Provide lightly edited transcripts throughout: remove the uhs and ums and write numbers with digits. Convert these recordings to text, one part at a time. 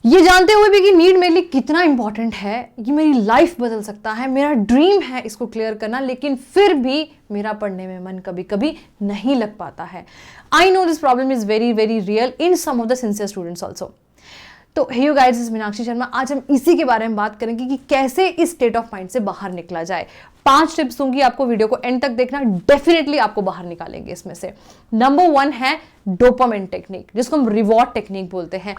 ये जानते हुए भी कि नीड मेरे लिए कितना इंपॉर्टेंट है, ये मेरी लाइफ बदल सकता है, मेरा ड्रीम है इसको क्लियर करना, लेकिन फिर भी मेरा पढ़ने में मन कभी कभी नहीं लग पाता है। I know this problem is very very real in some of the sincere students also. तो हे यू गाइस, इस मीनाक्षी शर्मा, आज हम इसी के बारे में बात करेंगे कि कैसे इस स्टेट ऑफ माइंड से बाहर निकला जाए। 5 टिप्स दूंगी आपको, वीडियो को एंड तक देखना, डेफिनेटली आपको बाहर निकालेंगे इसमें से। नंबर 1 है डोपामाइन टेक्निक, जिसको हम रिवॉर्ड टेक्निक बोलते हैं।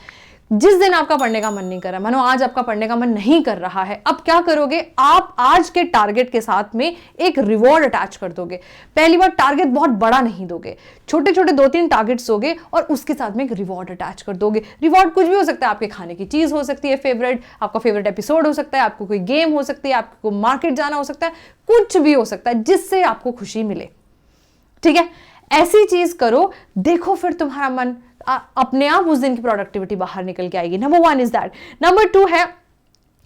जिस दिन आपका पढ़ने का मन नहीं कर रहा, मानो आज आपका पढ़ने का मन नहीं कर रहा है, अब क्या करोगे, आप आज के टारगेट के साथ में एक रिवॉर्ड अटैच कर दोगे। पहली बार टारगेट बहुत बड़ा नहीं दोगे, छोटे छोटे 2-3 टारगेट्स दोगे और उसके साथ में एक रिवॉर्ड अटैच कर दोगे। रिवॉर्ड कुछ भी हो सकता है, आपके खाने की चीज हो सकती है फेवरेट, आपका फेवरेट एपिसोड हो सकता है, आपको कोई गेम हो सकती है, आपको मार्केट जाना हो सकता है, कुछ भी हो सकता है जिससे आपको खुशी मिले। ठीक है, ऐसी चीज करो, देखो फिर तुम्हारा मन अपने आप उस दिन की प्रोडक्टिविटी बाहर निकल के आएगी। Number 1 is that. नंबर 2 है,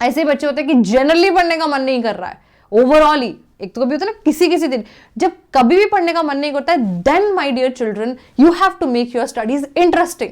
ऐसे बच्चे होते हैं कि जनरली पढ़ने का मन नहीं कर रहा है, ओवरऑल ही। एक तो कभी होता है ना, किसी दिन जब कभी भी पढ़ने का मन नहीं करता है, then my dear children, you have to make your studies interesting.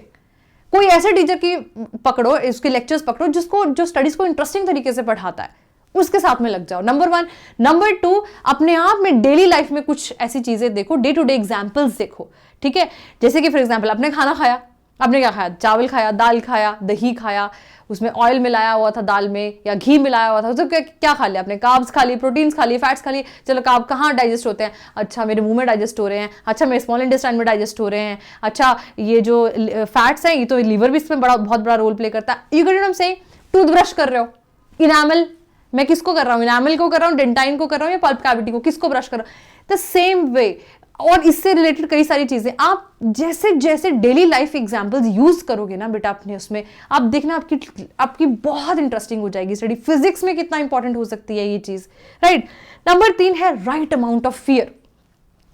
कोई ऐसे टीचर की पकड़ो, इसके लेक्चर्स पकड़ो जो स्टडीज को इंटरेस्टिंग तरीके से पढ़ाता है, उसके साथ में लग जाओ। नंबर 1। नंबर 2, अपने आप में डेली लाइफ में कुछ ऐसी चीजें देखो, डे टू डे एग्जाम्पल्स देखो। ठीक है, जैसे कि फॉर एग्जाम्पल आपने खाना खाया, आपने क्या खाया, चावल खाया, दाल खाया, दही खाया, उसमें ऑयल मिलाया हुआ था दाल में या घी मिलाया हुआ था, तो क्या खा लिया आपने, कार्ब्स खा ली, प्रोटीन्स खा ली, फैट्स खा ली। चलो कार्ब कहाँ डाइजेस्ट होते हैं, अच्छा मेरे मुंह में डाइजेस्ट हो रहे हैं, अच्छा मेरे स्मॉल इंटेस्टाइन में डाइजेस्ट हो रहे हैं, अच्छा ये जो फैट्स हैं ये तो लीवर भी इसमें बहुत बड़ा रोल प्ले करता है। You get what I am saying. Toothbrush कर रहे हो, इनामल, मैं किसको कर रहा हूँ, इनामल को कर रहा हूँ, डेंटाइन को कर रहा हूँ, या पल्प कैविटी को, किसको ब्रश कर रहा हूँ, द सेम वे। और इससे रिलेटेड कई सारी चीजें आप जैसे जैसे डेली लाइफ एग्जांपल्स यूज करोगे ना बेटा अपने उसमें, आप देखना आपकी बहुत इंटरेस्टिंग हो जाएगी स्टडी। फिजिक्स में कितना इंपॉर्टेंट हो सकती है ये चीज, राइट। नंबर 3 है राइट अमाउंट ऑफ फियर।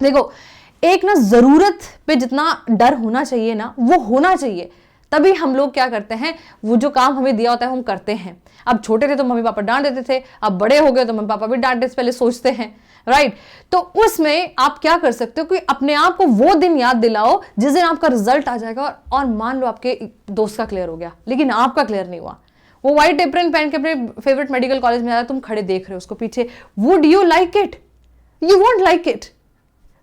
देखो, एक ना जरूरत पे जितना डर होना चाहिए ना, वो होना चाहिए, तभी हम लोग क्या करते हैं, वो जो काम हमें दिया होता है हम करते हैं। अब छोटे थे तो मम्मी पापा डांट देते थे, अब बड़े हो गए तो मम्मी पापा भी डांटते से पहले सोचते हैं, राइट। तो उसमें आप क्या कर सकते हो कि अपने आप को वो दिन याद दिलाओ जिस दिन आपका रिजल्ट आ जाएगा और मान लो आपके दोस्त का क्लियर हो गया लेकिन आपका क्लियर नहीं हुआ, वो व्हाइट एप्रन पहन के अपने फेवरेट मेडिकल कॉलेज में आया, तुम खड़े देख रहे हो उसको पीछे, would you like it? You won't like it,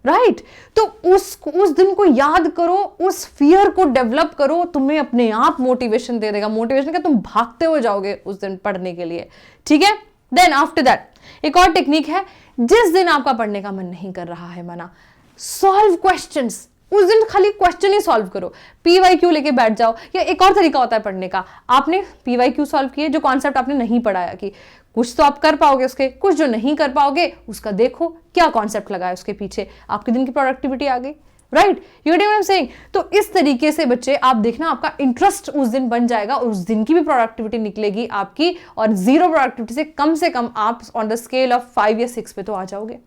right. तो उस दिन को याद करो, उस फियर को डेवलप करो, तुम्हें अपने आप मोटिवेशन दे देगा। मोटिवेशन क्या, तुम भागते हो जाओगे उस दिन पढ़ने के लिए। ठीक है, देन आफ्टर दैट एक और टेक्निक है, जिस दिन आपका पढ़ने का मन नहीं कर रहा है मना, सॉल्व क्वेश्चंस। उस दिन खाली क्वेश्चन ही सॉल्व करो, PYQ लेके बैठ जाओ। या एक और तरीका होता है पढ़ने का, आपने PYQ सॉल्व किए, जो कॉन्सेप्ट आपने नहीं पढ़ाया कि कुछ तो आप कर पाओगे उसके, कुछ जो नहीं कर पाओगे उसका देखो क्या कॉन्सेप्ट लगा है उसके पीछे, आपके दिन की प्रोडक्टिविटी आ गई, right. You get what I am saying. तो इस तरीके से बच्चे आप देखना, आपका इंटरेस्ट उस दिन बन जाएगा और उस दिन की भी प्रोडक्टिविटी निकलेगी आपकी, और 0 प्रोडक्टिविटी से कम आप ऑन द स्केल ऑफ 5 या 6 पे तो आ जाओगे,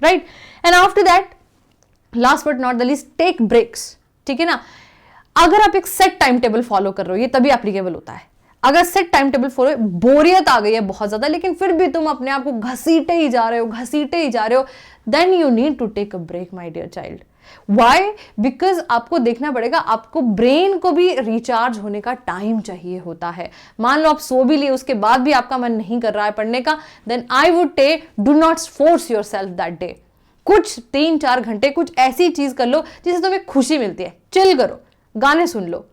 right. And after that last but not the least, take breaks. ठीक है ना, अगर आप एक सेट टाइम टेबल फॉलो कर रहे हो, ये तभी एप्लीकेबल होता है। अगर सेट टाइम टेबल फॉलो, बोरियत आ गई है बहुत ज्यादा लेकिन फिर भी तुम अपने आप को घसीटे ही जा रहे हो, then you need to take a break my dear child. Why? Because आपको देखना पड़ेगा, आपको ब्रेन को भी रिचार्ज होने का टाइम चाहिए होता है। मान लो आप सो भी लिए, उसके बाद भी आपका मन नहीं कर रहा है पढ़ने का, देन आई वुड टे do not force your self that day. कुछ 3-4 घंटे कुछ ऐसी चीज कर लो जिससे तुम्हें खुशी मिलती है, चिल करो, गाने सुन लो,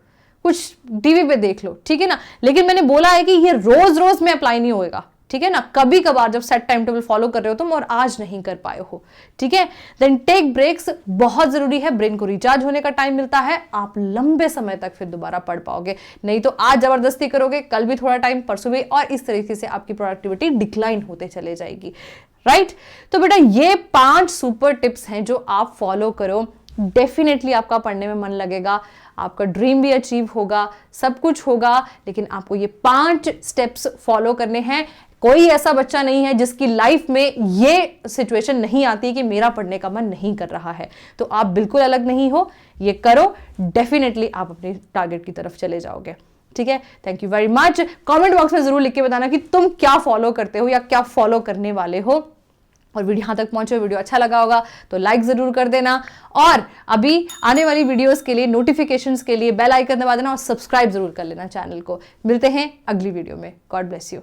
कुछ टीवी पे देख लो, ठीक है ना। लेकिन मैंने बोला है कि ये रोज रोज में अप्लाई नहीं होएगा, ठीक है ना। कभी कभार जब सेट टाइम टेबल फॉलो कर रहे हो तुम और आज नहीं कर पाए हो, ठीक है, देन टेक ब्रेक्स, बहुत जरूरी है। ब्रेन को रिचार्ज होने का टाइम मिलता है, आप लंबे समय तक फिर दोबारा पढ़ पाओगे। नहीं तो आज जबरदस्ती करोगे, कल भी थोड़ा टाइम, परसों भी, और इस तरीके से आपकी प्रोडक्टिविटी डिक्लाइन होते चले जाएगी, राइट। तो बेटा ये 5 सुपर टिप्स हैं जो आप फॉलो करो, डेफिनेटली आपका पढ़ने में मन लगेगा, आपका ड्रीम भी अचीव होगा, सब कुछ होगा। लेकिन आपको ये 5 स्टेप्स फॉलो करने हैं। कोई ऐसा बच्चा नहीं है जिसकी लाइफ में ये सिचुएशन नहीं आती कि मेरा पढ़ने का मन नहीं कर रहा है। तो आप बिल्कुल अलग नहीं हो, ये करो, डेफिनेटली आप अपने टारगेट की तरफ चले जाओगे, ठीक है। Thank you very much. Comment box में जरूर लिख के बताना कि तुम क्या फॉलो करते हो या क्या फॉलो करने वाले हो। और वीडियो यहाँ तक पहुंचे, वीडियो अच्छा लगा होगा तो लाइक ज़रूर कर देना, और अभी आने वाली वीडियोस के लिए नोटिफिकेशंस के लिए बेल आइकन दबा देना और सब्सक्राइब ज़रूर कर लेना चैनल को। मिलते हैं अगली वीडियो में। God bless you.